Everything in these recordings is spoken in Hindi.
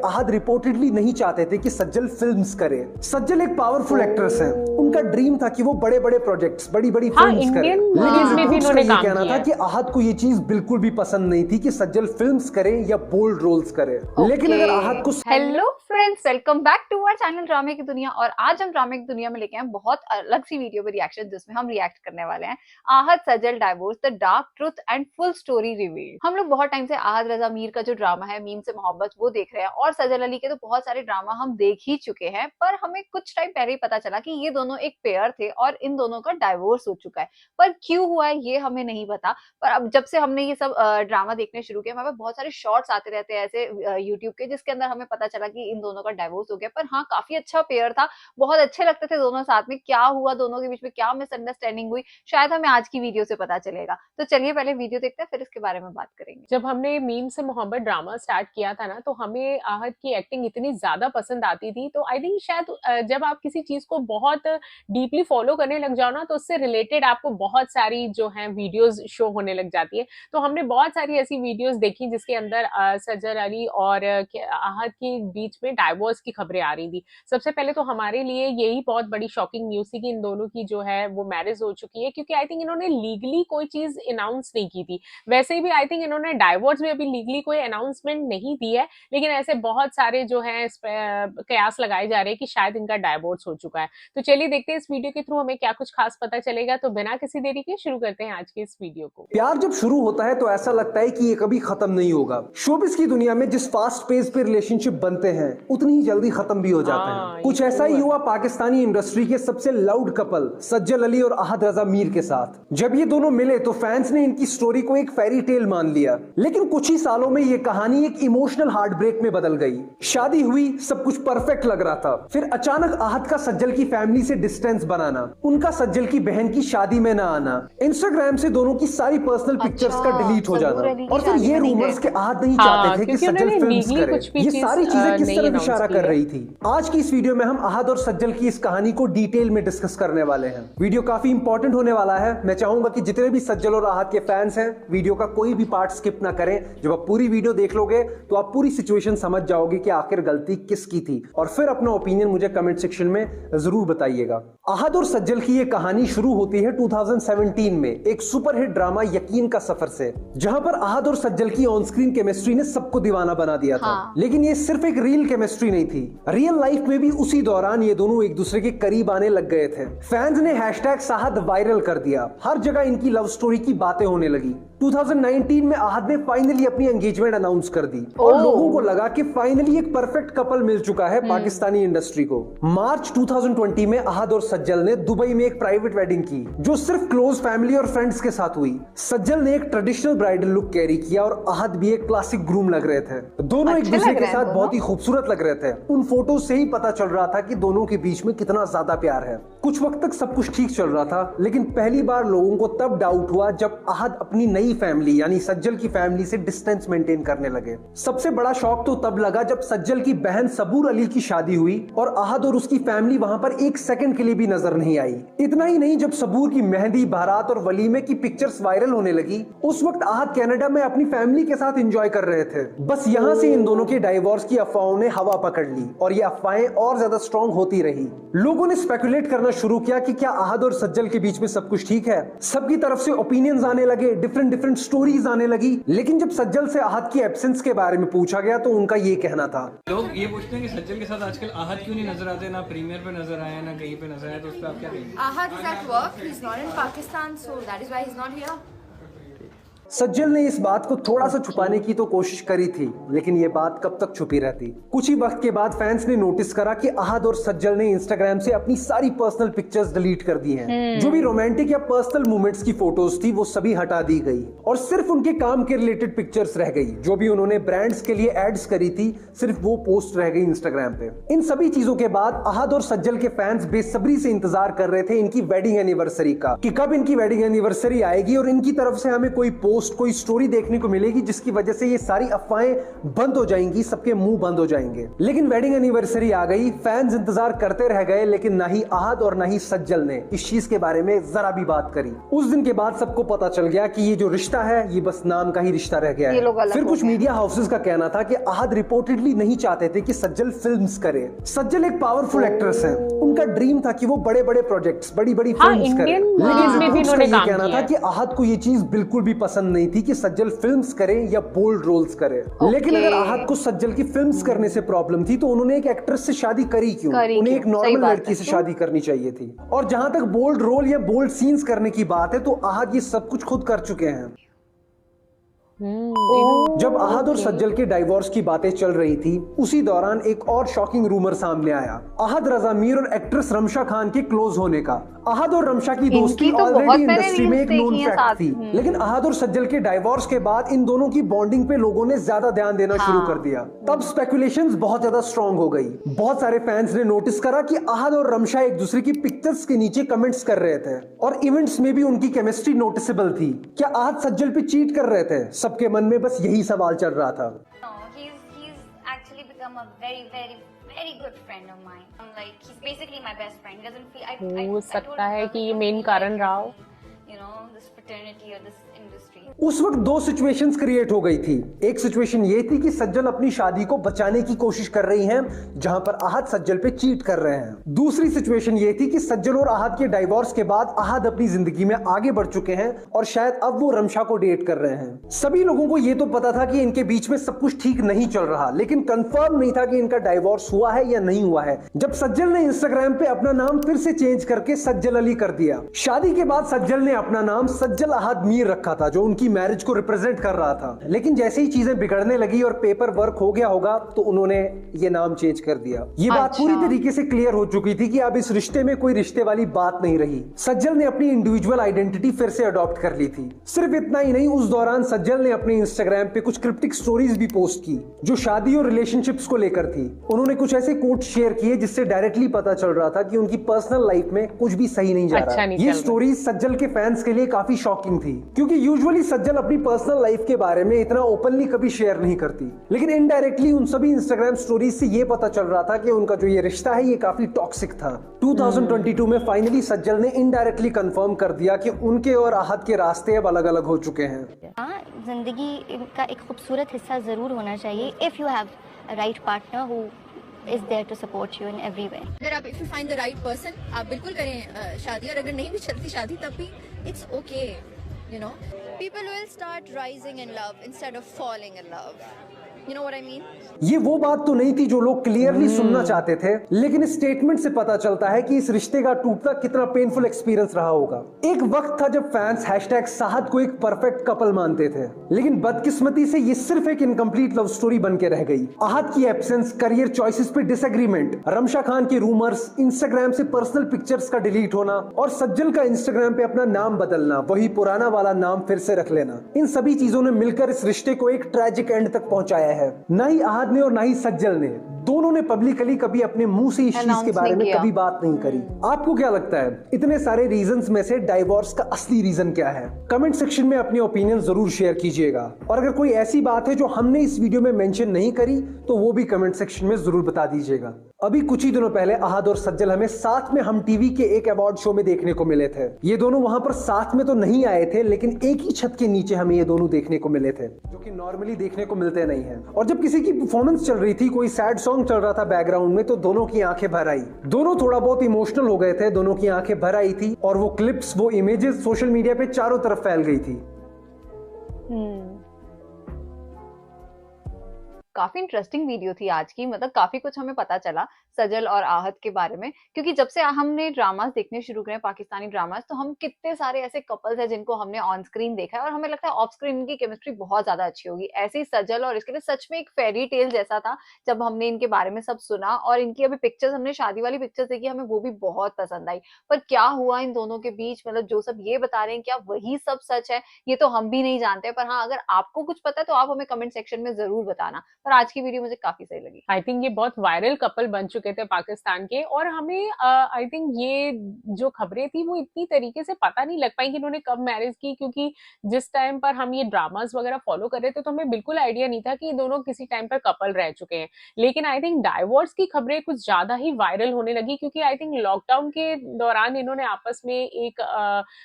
आहद रिपोर्टेडली नहीं चाहते थे कि सज्जल फिल्म्स करे। सज्जल एक पावरफुल एक्ट्रेस हैं, उनका ड्रीम था कि वो बड़े बड़े प्रोजेक्ट्स, बड़ी बड़ी फिल्म्स करें। लेकिन रिपोर्ट्स का ये कहना था कि आहद को ये चीज बिल्कुल भी पसंद नहीं थी कि सज्जल फिल्म्स करे या बोल्ड रोल्स करे। लेकिन अगर आहद को hello friends, welcome back to our channel ड्रामे की दुनिया। और आज हम ड्रामे की दुनिया में लेके आए बहुत अलग सी वीडियो पे रिएक्शन, जिसमें हम रिएक्ट करने वाले हैं आहद सज्जल divorce the dark truth and full story reveal. हम लोग बहुत टाइम से आहद रजा मीर का जो ड्रामा है मीम से मोहब्बत वो देख रहे हैं, और सज्जल अली के तो बहुत सारे ड्रामा हम देख ही चुके हैं, पर हमें कुछ टाइम पहले ही पता चला कि ये दोनों एक पेयर थे और इन दोनों का डाइवोर्स हो चुका है। पर क्यों हुआ है ये हमें नहीं पता। पर अब जब से हमने ये सब ड्रामा देखने शुरू किया, हमें बहुत सारे शॉर्ट्स आते रहते हैं ऐसे यूट्यूब के, जिसके अंदर हमें पता चला कि इन दोनों का डाइवोर्स हो गया। पर हाँ, काफी अच्छा पेयर था, बहुत अच्छे लगते थे दोनों साथ में। क्या हुआ दोनों के बीच में, क्या मिसअंडरस्टैंडिंग हुई, शायद हमें आज की वीडियो से पता चलेगा। तो चलिए पहले वीडियो देखते हैं, फिर इसके बारे में बात करेंगे। जब हमने मीम से मोहब्बत ड्रामा स्टार्ट किया था ना, तो हमें आहद की एक्टिंग इतनी ज्यादा पसंद आती थी। तो आई थिंक शायद जब आप किसी चीज को बहुत डीपली फॉलो करने लग जाओ ना, तो उससे रिलेटेड आपको बहुत सारी जो है वीडियोस शो होने लग जाती है। तो हमने बहुत सारी ऐसी वीडियोस देखी जिसके अंदर सज्जल अली और आहद के बीच में डाइवोर्स की खबरें आ रही थी। सबसे पहले तो हमारे लिए यही बहुत बड़ी शॉकिंग न्यूज थी कि इन दोनों की जो है वो मैरिज हो चुकी है, क्योंकि आई थिंक इन्होंने लीगली कोई चीज अनाउंस नहीं की थी। वैसे भी आई थिंक इन्होंने डाइवोर्स में अभी लीगली कोई अनाउंसमेंट नहीं दी है, लेकिन ऐसे बहुत सारे जो है कयास लगाए जा रहे हैं कि शायद इनका डाइवोर्स हो चुका है। तो चलिए देखते हैं इस वीडियो के थ्रू हमें क्या कुछ खास पता चलेगा। तो बिना किसी देरी के शुरू करते हैं आज के इस वीडियो को। प्यार जब शुरू होता है तो ऐसा लगता है कि ये कभी खत्म नहीं होगा। शोबिस की दुनिया में जिस फास्ट पेस पे रिलेशनशिप बनते हैं उतनी ही जल्दी खत्म भी हो जाते हैं। कुछ ऐसा ही हुआ पाकिस्तानी इंडस्ट्री के सबसे लाउड कपल सज्जल अली और आहद रजा मीर के साथ। जब ये दोनों मिले तो फैंस ने इनकी स्टोरी को एक फेरी टेल मान लिया, लेकिन कुछ ही सालों में ये कहानी एक इमोशनल हार्ट ब्रेक में बदल गई। शादी हुई, सब कुछ परफेक्ट लग रहा था, फिर अचानक आहद का सज्जल की फैमिली से डिस्टेंस बनाना, उनका सज्जल की बहन की शादी में ना आना, इंस्टाग्राम से दोनों की सारी पर्सनल पिक्चर्स का डिलीट हो जाना, और फिर ये रूमर्स के आहद नहीं चाहते थे कि सज्जल फिल्म्स करे। ये सारी चीजें किस तरफ इशारा कर रही थी? आज की इस वीडियो में हम आहद और सज्जल की इस कहानी को डिटेल में डिस्कस करने वाले हैं। वीडियो काफी इंपॉर्टेंट होने वाला है। मैं चाहूंगा कि जितने भी सज्जल और आहद के फैंस हैं वीडियो का कोई भी पार्ट स्किप ना करें। जब आप पूरी वीडियो देख लोगे तो आप पूरी सिचुएशन समझ जाओगे कि आखिर गलती किसकी थी, और फिर अपना ओपिनियन मुझे कमेंट सेक्शन में जरूर बताइएगा। आहद और सज्जल की ये कहानी शुरू होती है 2017 में एक सुपरहिट ड्रामा यकीन का सफर से, जहां पर आहद और सज्जल की ऑन स्क्रीन केमिस्ट्री ने सबको दीवाना बना दिया था। लेकिन ये सिर्फ एक रियल केमिस्ट्री नहीं थी, रियल लाइफ में भी उसी दौरान ये दोनों एक दूसरे के करीब आने लग गए थे। फैंस ने हैशटैग साहद वायरल कर दिया, हर जगह इनकी लव स्टोरी की बातें होने लगी। 2019 में आहद ने फाइनली अपनी एंगेजमेंट अनाउंस कर दी, और लोगों को लगा कि फाइनली एक परफेक्ट कपल मिल चुका है पाकिस्तानी इंडस्ट्री को। मार्च 2020 में आहद और सज्जल ने दुबई में एक प्राइवेट वेडिंग की, जो सिर्फ क्लोज फैमिली और फ्रेंड्स के साथ हुई। सज्जल ने एक ट्रेडिशनल ब्राइडल लुक कैरी किया और आहद भी एक क्लासिक ग्रूम लग रहे थे। दोनों एक दूसरे के साथ बहुत ही खूबसूरत लग रहे थे। उन फोटो से ही पता चल रहा था कि दोनों के बीच में कितना ज्यादा प्यार है। कुछ वक्त तक सब कुछ ठीक चल रहा था, लेकिन पहली बार लोगों को तब डाउट हुआ जब आहद अपनी नई फैमिली यानी सज्जल की फैमिली से डिस्टेंस मेंटेन करने लगे। सबसे बड़ा शॉक तो तब लगा जब सज्जल की बहन सबूर अली की शादी हुई और आहद और उसकी फैमिली वहां पर एक सेकंड के लिए भी नजर नहीं आई। इतना ही नहीं, जब सबूर की मेहंदी, बारात और वलीमे की पिक्चर्स वायरल होने लगी, उस वक्त आहद कनाडा में अपनी फैमिली के साथ एंजॉय कर रहे थे। बस यहाँ से इन दोनों के डाइवोर्स की अफवाहों ने हवा पकड़ ली, और ये अफवाहें और ज्यादा स्ट्रॉन्ग होती रही। लोगों ने स्पेकुलेट करना शुरू किया कि क्या आहद और सज्जल के बीच में सब कुछ ठीक है। सबकी तरफ से ओपिनियंस आने लगे, डिफरेंट स्टोरीज आने लगी। लेकिन जब सज्जल से आहद की एब्सेंस के बारे में पूछा गया तो उनका ये कहना था। लोग ये पूछते हैं कि सज्जल के साथ आजकल आहद क्यों नहीं नजर आते, ना प्रीमियर पे नजर आए ना कहीं पे नजर आए, तो उस पर आप क्या कहेंगे? Ahad is at work. He's not in Pakistan, so that is why he's not here. सज्जल ने इस बात को थोड़ा सा छुपाने की तो कोशिश करी थी, लेकिन ये बात कब तक छुपी रहती। कुछ ही वक्त के बाद फैंस ने नोटिस करा कि आहद और सज्जल ने इंस्टाग्राम से अपनी सारी पर्सनल पिक्चर्स डिलीट कर दी हैं। जो भी रोमांटिक या पर्सनल मोमेंट्स की फोटोज थी वो सभी हटा दी गई, और सिर्फ उनके काम के रिलेटेड पिक्चर्स रह गई। जो भी उन्होंने ब्रांड्स के लिए एड्स करी थी, सिर्फ वो पोस्ट रह गई इंस्टाग्राम पे। इन सभी चीजों के बाद आहद और सज्जल के फैंस बेसब्री से इंतजार कर रहे थे इनकी वेडिंग एनिवर्सरी का, कि कब इनकी वेडिंग एनिवर्सरी आएगी और इनकी तरफ से हमें कोई पोस्ट पोस्ट, कोई स्टोरी देखने को मिलेगी जिसकी वजह से ये सारी अफवाहें बंद हो जाएंगी, सबके मुंह बंद हो जाएंगे। लेकिन वेडिंग एनिवर्सरी आ गई, फैंस इंतजार करते रह गए, लेकिन ना ही आहत और ना ही सज्जल ने इस चीज के बारे में जरा भी बात करी। उस दिन के बाद सबको पता चल गया कि ये जो रिश्ता है ये बस नाम का ही रिश्ता रह गया ये लोग है। अलग फिर हो कुछ गए। मीडिया हाउसेस का कहना था कि आहत रिपोर्टेडली नहीं चाहते थे कि सज्जल फिल्म्स करे। सज्जल एक पावरफुल एक्ट्रेस है, उनका ड्रीम था कि वो बड़े बड़े प्रोजेक्ट्स, बड़ी बड़ी हाँ, फिल्म्स करे। इंडियन लेकिन मूवीज में भी रिपोर्ट्स का इन्होंने ये काम कहना किया था है। कि आहत को ये चीज बिल्कुल भी पसंद नहीं थी कि सज्जल फिल्म्स करे या बोल्ड रोल्स करे। लेकिन अगर आहत को सज्जल की फिल्म्स करने से प्रॉब्लम थी तो उन्होंने एक एक्ट्रेस से शादी करी क्यों? उन्हें एक सही नॉर्मल बात लड़की है। से शादी करनी चाहिए थी। और जहां तक बोल्ड रोल या बोल्ड सीन्स करने की बात है तो आहत ये सब कुछ खुद कर चुके हैं। जब आहत और सज्जल के डाइवोर्स की बातें चल रही थी उसी दौरान एक और शॉकिंग रूमर सामने आया, आहत रजा मीर और एक्ट्रेस रमशा खान के क्लोज होने का। आहत और रमशा की दोस्ती इनकी तो बहुत ऑलरेडी मैंने इंडस्ट्री में एक रील्स नोन देखी हैं फैक्ट साथ। थी, लेकिन आहत और सज्जल के डाइवोर्स के बाद इन दोनों की बॉन्डिंग पे लोगों ने ज्यादा ध्यान देना शुरू कर दिया। तब स्पेकुलेशंस बहुत ज्यादा स्ट्रांग हो गई। बहुत सारे फैंस ने नोटिस करा कि आहत और रमशा एक दूसरे की पिक्चर्स के नीचे कमेंट्स कर रहे थे और इवेंट्स में भी उनकी केमिस्ट्री नोटिसेबल थी। क्या आहत सज्जल पे चीट कर रहे थे? सबके मन में बस यही सवाल चल रहा था। No, he's actually become a very good friend of mine. I'm like, he's basically my best friend. He doesn't feel. I हो told सकता him है I कि ये don't मेन feel कारण like, रहा हो। You know, this fraternity or this industry. उस वक्त दो सिचुएशंस क्रिएट हो गई थी। एक सिचुएशन ये थी कि सज्जल अपनी शादी को बचाने की कोशिश कर रही हैं, जहां पर आहत सज्जल पे चीट कर रहे हैं। दूसरी सिचुएशन ये थी कि सज्जल और आहत के डाइवोर्स के बाद आहत अपनी जिंदगी में आगे बढ़ चुके हैं और शायद अब वो रमशा को डेट कर रहे हैं। सभी लोगों को ये तो पता था कि इनके बीच में सब कुछ ठीक नहीं चल रहा, लेकिन कंफर्म नहीं था कि इनका डाइवोर्स हुआ है या नहीं हुआ है। जब सज्जल ने इंस्टाग्राम पे अपना नाम फिर से चेंज करके सज्जल अली कर दिया। शादी के बाद सज्जल ने अपना नाम सज्जल आहत मीर रखा था, जो उनकी मैरिज को रिप्रेजेंट कर रहा था। लेकिन जैसे ही चीजें बिगड़ने लगी और पेपर वर्क हो गया होगा तो उन्होंने ये नाम चेंज कर दिया। ये बात पूरी तरीके से क्लियर हो चुकी थी कि अब इस रिश्ते में कोई रिश्ते वाली बात नहीं रही। सज्जल ने अपनी इंडिविजुअल आइडेंटिटी फिर से अडॉप्ट कर ली थी। सिर्फ इतना ही नहीं, उस दौरान सज्जल ने अपने इंस्टाग्राम पे कुछ क्रिप्टिक स्टोरीज भी पोस्ट की जो शादी और रिलेशनशिप्स को लेकर थी। उन्होंने कुछ ऐसे कोट शेयर किए जिससे डायरेक्टली पता चल रहा था कि उनकी पर्सनल लाइफ में कुछ भी सही नहीं जा रहा। ये स्टोरीज सज्जल के फैंस के लिए काफी शॉकिंग थी, क्योंकि यूजुअली सज्जल अपनी पर्सनल लाइफ के बारे में इतना ओपनली कभी शेयर नहीं करती, लेकिन इनडायरेक्टली उन सभी इंस्टाग्राम स्टोरीज से ये पता चल रहा था कि उनका जो ये रिश्ता है ये काफी टॉक्सिक था। 2022 में फाइनली सज्जल ने इनडायरेक्टली कंफर्म कर दिया कि उनके और आहत के रास्ते अब अलग अलग हो चुके हैं। हाँ, जिंदगी का एक खूबसूरत हिस्सा ज़रूर होना चाहिए if you have a right partner who is there to support you in every way. अगर आप if you find the right person आप बिल्कुल करें शादी, और अगर नहीं भी चलती शादी तब भी it's okay, you know. People will start rising in love instead of falling in love. You know what I mean? ये वो बात तो नहीं थी जो लोग क्लियरली सुनना चाहते थे, लेकिन इस स्टेटमेंट से पता चलता है कि इस रिश्ते का टूटना कितना पेनफुल एक्सपीरियंस रहा होगा। एक वक्त था जब फैंस #साहत को एक परफेक्ट कपल मानते थे, लेकिन बदकिस्मती से ये सिर्फ एक इनकम्प्लीट लव स्टोरी बन के रह गई। आहत की एब्सेंस, करियर चॉइसेस पे डिसएग्रीमेंट, रमशा खान के रूमर्स, इंस्टाग्राम से पर्सनल पिक्चर्स का डिलीट होना और सज्जल का इंस्टाग्राम पे अपना नाम बदलना, वही पुराना वाला नाम फिर से रख लेना, इन सभी चीजों ने मिलकर इस रिश्ते को एक ट्रैजिक एंड तक पहुंचाया है। ना ही आहत ने और ना ही सज्जल ने, दोनों ने पब्लिकली कभी अपने मुंह से इस चीज के बारे में कभी बात नहीं करी। आपको क्या लगता है इतने सारे रीजंस में से डाइवोर्स का असली रीजन क्या है? कमेंट सेक्शन में अपने ओपिनियन जरूर शेयर कीजिएगा, और अगर कोई ऐसी बात है जो हमने इस वीडियो में मेंशन नहीं करी तो वो भी कमेंट सेक्शन में जरूर बता दीजिएगा। अभी कुछ ही दिनों पहले आहत और सज्जल हमें साथ में हम टीवी के एक अवार्ड शो में देखने को मिले थे। ये दोनों वहां पर साथ में तो नहीं आए थे, लेकिन एक ही छत के नीचे हमें ये दोनों देखने को मिले थे, जो कि नॉर्मली देखने को मिलते नहीं है। और जब किसी की परफॉर्मेंस चल रही थी, कोई सैड सॉन्ग चल रहा था बैकग्राउंड में, तो दोनों की आंखें भर आई। दोनों थोड़ा बहुत इमोशनल हो गए थे, दोनों की आंखें भर आई थी, और वो क्लिप्स, वो इमेजेस सोशल मीडिया पे चारों तरफ फैल गई थी। काफी इंटरेस्टिंग वीडियो थी आज की, मतलब काफी कुछ हमें पता चला सजल और आहत के बारे में, क्योंकि जब से हमने ड्रामास देखने शुरू करे पाकिस्तानी ड्रामास, तो हम कितने सारे ऐसे कपल्स हैं जिनको हमने ऑन स्क्रीन देखा है और हमें लगता है ऑफ स्क्रीन इनकी केमिस्ट्री बहुत ज्यादा अच्छी होगी। ऐसे ही सजल और इसके लिए सच में एक फेरी टेल जैसा था जब हमने इनके बारे में सब सुना, और इनकी अभी पिक्चर्स, हमने शादी वाली पिक्चर्स देखी, हमें वो भी बहुत पसंद आई। पर क्या हुआ इन दोनों के बीच, मतलब जो सब ये बता रहे हैं क्या वही सब सच है, ये तो हम भी नहीं जानते। पर हाँ, अगर आपको कुछ पता है तो आप हमें कमेंट सेक्शन में जरूर बताना। और आज की वीडियो मुझे काफी सही लगी। आई थिंक ये बहुत वायरल कपल बन चुके थे पाकिस्तान के, और हमें आई थिंक ये जो खबरें थी वो इतनी तरीके से पता नहीं लग पाई कि इन्होंने कब मैरिज की, क्योंकि जिस टाइम पर हम ये ड्रामास वगैरह फॉलो कर रहे थे तो हमें बिल्कुल आइडिया नहीं था कि ये दोनों किसी टाइम पर कपल रह चुके हैं। लेकिन आई थिंक डाइवोर्स की खबरें कुछ ज्यादा ही वायरल होने लगी, क्योंकि आई थिंक लॉकडाउन के दौरान इन्होंने आपस में एक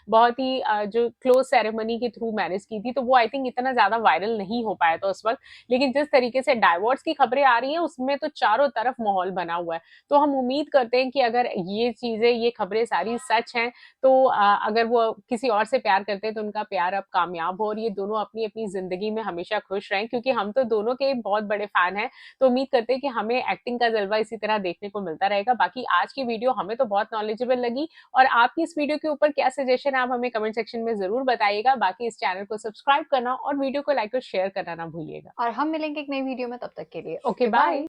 बहुत ही जो क्लोज सेरेमनी के थ्रू मैरिज की थी, तो वो आई थिंक इतना ज्यादा वायरल नहीं हो पाया था उस वक्त। लेकिन जिस तरीके से डाइवोर्स की खबरें आ रही हैं उसमें तो चारों तरफ माहौल बना हुआ है। तो हम उम्मीद करते हैं कि अगर ये चीजें, ये खबरें सारी सच हैं, तो अगर वो किसी और से प्यार करते हैं तो उनका प्यार अब कामयाब हो और ये दोनों अपनी अपनी जिंदगी में हमेशा खुश रहें, क्योंकि हम तो दोनों के बहुत बड़े फैन हैं। तो उम्मीद करते हैं कि हमें एक्टिंग का जलवा इसी तरह देखने को मिलता रहेगा। बाकी आज की वीडियो हमें तो बहुत नॉलेजेबल लगी, और आपकी इस वीडियो के ऊपर क्या सजेशन है आप हमें कमेंट सेक्शन में जरूर बताइएगा। बाकी इस चैनल को सब्सक्राइब करना और वीडियो को लाइक और शेयर करना ना भूलिएगा। और हम मिलेंगे एक नई वीडियो में, तब तक के लिए ओके, बाय।